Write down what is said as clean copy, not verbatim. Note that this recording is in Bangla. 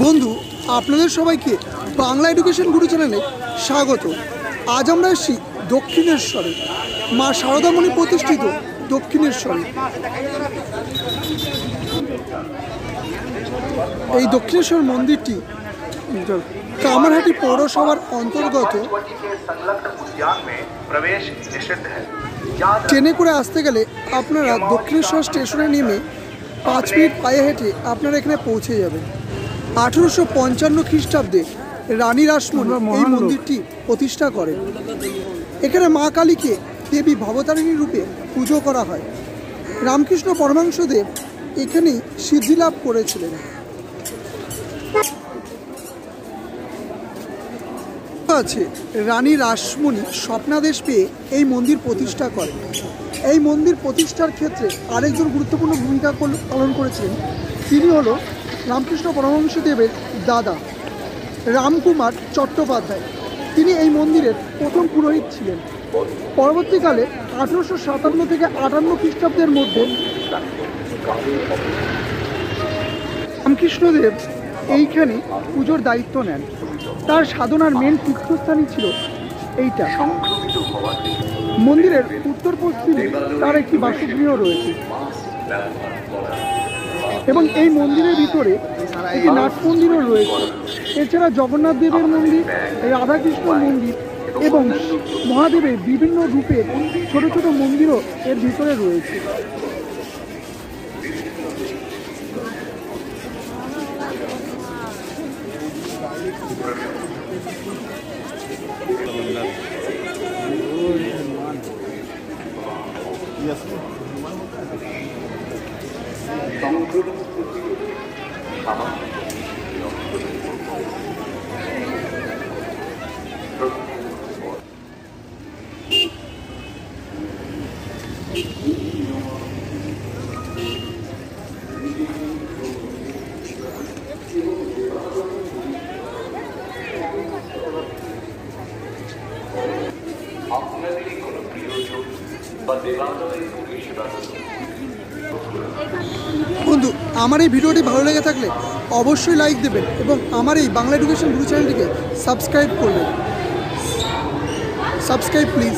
বন্ধু, আপনাদের সবাইকে বাংলা এডুকেশন গুরু চ্যানেলে স্বাগত। আজ আমরা এসেছি দক্ষিণেশ্বরে, মা শারদামণি প্রতিষ্ঠিত দক্ষিণেশ্বরে। এই দক্ষিণেশ্বর মন্দিরটি কামারহাটি পৌরসভার অন্তর্গত। ট্রেনে করে আসতে গেলে আপনারা দক্ষিণেশ্বর স্টেশনে নেমে 5 মিনিট পায়ে হেঁটে আপনারা এখানে পৌঁছে যাবেন। 1855 খ্রিস্টাব্দে রানী রাসমণি এই মন্দিরটি প্রতিষ্ঠা করেন। এখানে মা কালীকে দেবী ভবতারিণী রূপে পুজো করা হয়। রামকৃষ্ণ পরমহংসদেব এখানেই সিদ্ধি লাভ করেছিলেন। আছে রানী রাসমণি স্বপ্নাদেশ পেয়ে এই মন্দির প্রতিষ্ঠা করেন। এই মন্দির প্রতিষ্ঠার ক্ষেত্রে আরেকজন গুরুত্বপূর্ণ ভূমিকা পালন করেছিলেন। তিনি হলো রামকৃষ্ণ পরমহংসদেবের দাদা রামকুমার চট্টোপাধ্যায়। তিনি এই মন্দিরের প্রথম পুরোহিত ছিলেন। পরবর্তীকালে 1857 থেকে 58 খ্রিস্টাব্দের মধ্যে রামকৃষ্ণদেব এইখানে পুজোর দায়িত্ব নেন। তার সাধনার মেন তীর্থস্থানই ছিল এইটা। মন্দিরের উত্তর পশ্চিমে তার একটি বাসগৃহ রয়েছে এবং এই মন্দিরের ভিতরে একটি নাট মন্দিরও রয়েছে। এছাড়া জগন্নাথ দেবের মন্দির, রাধাকৃষ্ণ মন্দির এবং মহাদেবের বিভিন্ন রূপের ছোট ছোট মন্দিরও এর ভিতরে রয়েছে। বন্ধু, আমার এই ভিডিওটি ভালো লেগে থাকলে অবশ্যই লাইক দেবেন এবং আমার এই বাংলা এডুকেশন গুরু চ্যানেলটিকে সাবস্ক্রাইব করবেন। Subscribe please.